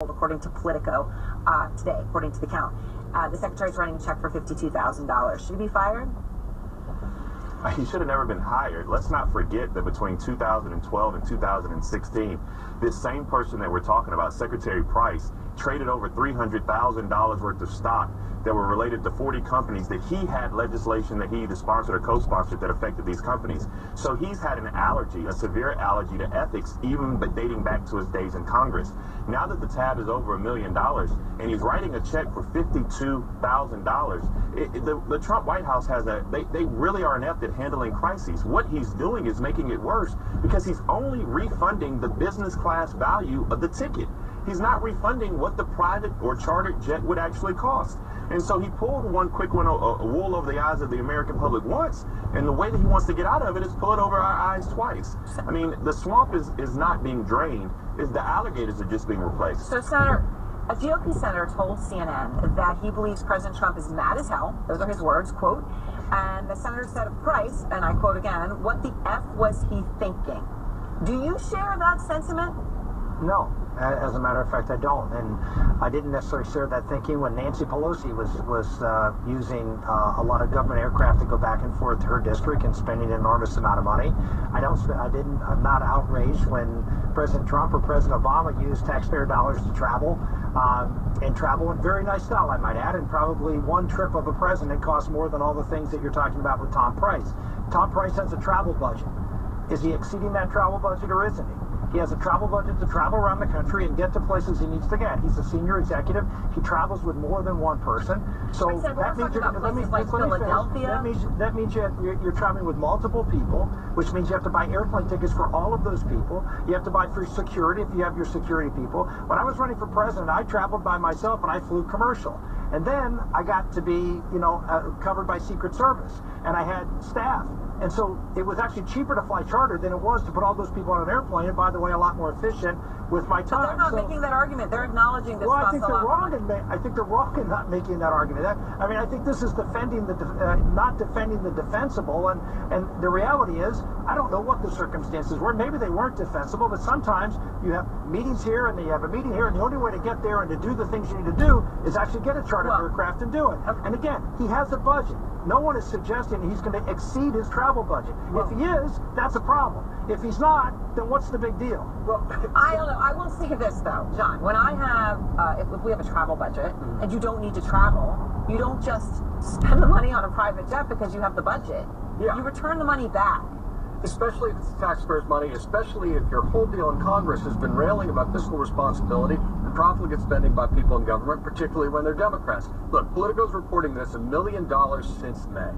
according to Politico today, according to the count. The secretary's writing a check for $52,000. Should he be fired? He should have never been hired. Let's not forget that between 2012 and 2016, this same person that we're talking about, Secretary Price, traded over $300,000 worth of stock that were related to 40 companies that he had legislation that he either sponsored or co-sponsored that affected these companies. So he's had an allergy, a severe allergy to ethics, even but dating back to his days in Congress. Now that the tab is over $1 million and he's writing a check for $52,000, the Trump White House has they really are inept at handling crises. What he's doing is making it worse because he's only refunding the business class value of the ticket. He's not refunding what the private or chartered jet would actually cost. And so he pulled one quick one, a wool over the eyes of the American public once, and the way that he wants to get out of it is pull it over our eyes twice. I mean, the swamp is not being drained, the alligators are just being replaced. So, Senator, a GOP senator told CNN that he believes President Trump is mad as hell. Those are his words, quote. And the senator said of Price, and I quote again, "What the F was he thinking?" Do you share that sentiment? No. As a matter of fact, I don't, and I didn't necessarily share that thinking when Nancy Pelosi was using a lot of government aircraft to go back and forth to her district and spending an enormous amount of money. I'm not outraged when President Trump or President Obama used taxpayer dollars to travel, and travel in very nice style, I might add, and probably one trip of a president costs more than all the things that you're talking about with Tom Price. Tom Price has a travel budget. Is he exceeding that travel budget or isn't he? He has a travel budget to travel around the country and get to places he needs to get. He's a senior executive. He travels with more than one person. So that means you're traveling with multiple people, which means you have to buy airplane tickets for all of those people. You have to buy for security if you have your security people. When I was running for president, I traveled by myself and I flew commercial. And then I got to be, covered by Secret Service, and I had staff. And so it was actually cheaper to fly charter than it was to put all those people on an airplane, and by the way, a lot more efficient with my time. But they're not making that argument. They're acknowledging this. Well, I think they're wrong in not making that argument. I think this is defending not defending the defensible, and the reality is, I don't know what the circumstances were. Maybe they weren't defensible, but sometimes you have meetings here and then you have a meeting here, and the only way to get there and to do the things you need to do is actually get a chartered aircraft and do it. Okay. And again, he has a budget. No one is suggesting he's going to exceed his travel budget. If he is, that's a problem. If he's not, then what's the big deal? Well, I don't know. I will say this, though, John. When I have, if we have a travel budget and you don't need to travel, you don't just spend the money on a private jet because you have the budget. Yeah. You return the money back. Especially if it's taxpayers' money, especially if your whole deal in Congress has been railing about fiscal responsibility and profligate spending by people in government, particularly when they're Democrats. Look, Politico's reporting this $1 million since May.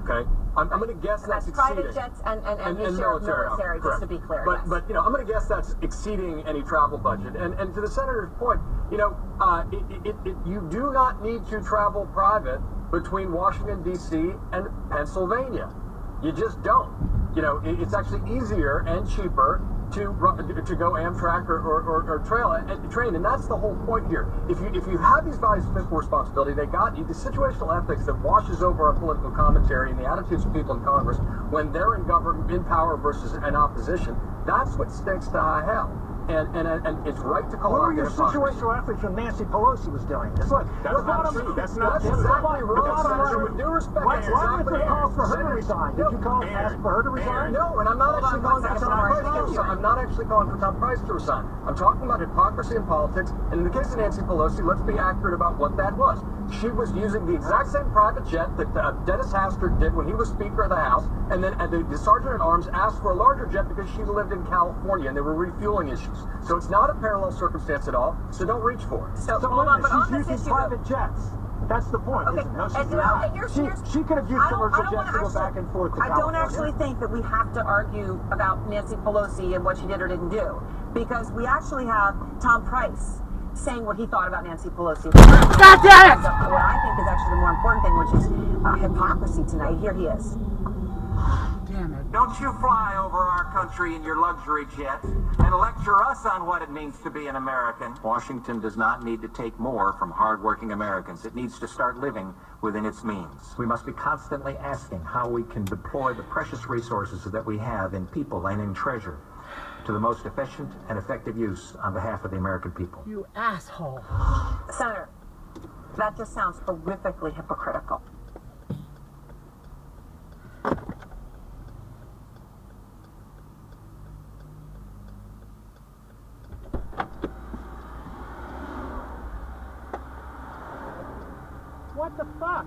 Okay? I'm going to guess that's exceeding. Private jets and his share of military, just to be clear. But I'm going to guess that's exceeding any travel budget. And to the senator's point, you do not need to travel private between Washington, D.C. and Pennsylvania. You just don't. It's actually easier and cheaper to go Amtrak or train, and that's the whole point here. If you have these values of fiscal responsibility, they got you the situational ethics that washes over our political commentary and the attitudes of people in Congress when they're in government, in power versus in opposition. That's what stinks to high hell. And it's right to call out your situational ethics when Nancy Pelosi was doing this. Look, that's not true. That's not true. Exactly right. With due respect, why did you call for her to resign? Did you call ask for her to resign? No, and I'm not actually calling for Tom Price to resign. I'm not actually calling for Tom Price to resign. I'm talking about hypocrisy in politics. And in the case of Nancy Pelosi, let's be accurate about what that was. She was using the exact same private jet that Dennis Hastert did when he was Speaker of the House, and then the Sergeant-at-Arms asked for a larger jet because she lived in California and there were refueling issues. So it's not a parallel circumstance at all, so don't reach for it. So hold on, but she's using private jets. That's the point, isn't it? No, she's not. She could have used commercial jets to go back and forth to California. I don't actually think that we have to argue about Nancy Pelosi and what she did or didn't do, because we actually have Tom Price saying what he thought about Nancy Pelosi. God damn it! What I think is actually the more important thing, which is hypocrisy tonight. Here he is. Damn it. Don't you fly over our country in your luxury jets and lecture us on what it means to be an American. Washington does not need to take more from hardworking Americans. It needs to start living within its means. We must be constantly asking how we can deploy the precious resources that we have in people and in treasure to the most efficient and effective use on behalf of the American people. You asshole. Senator, that just sounds horrifically hypocritical. What the fuck?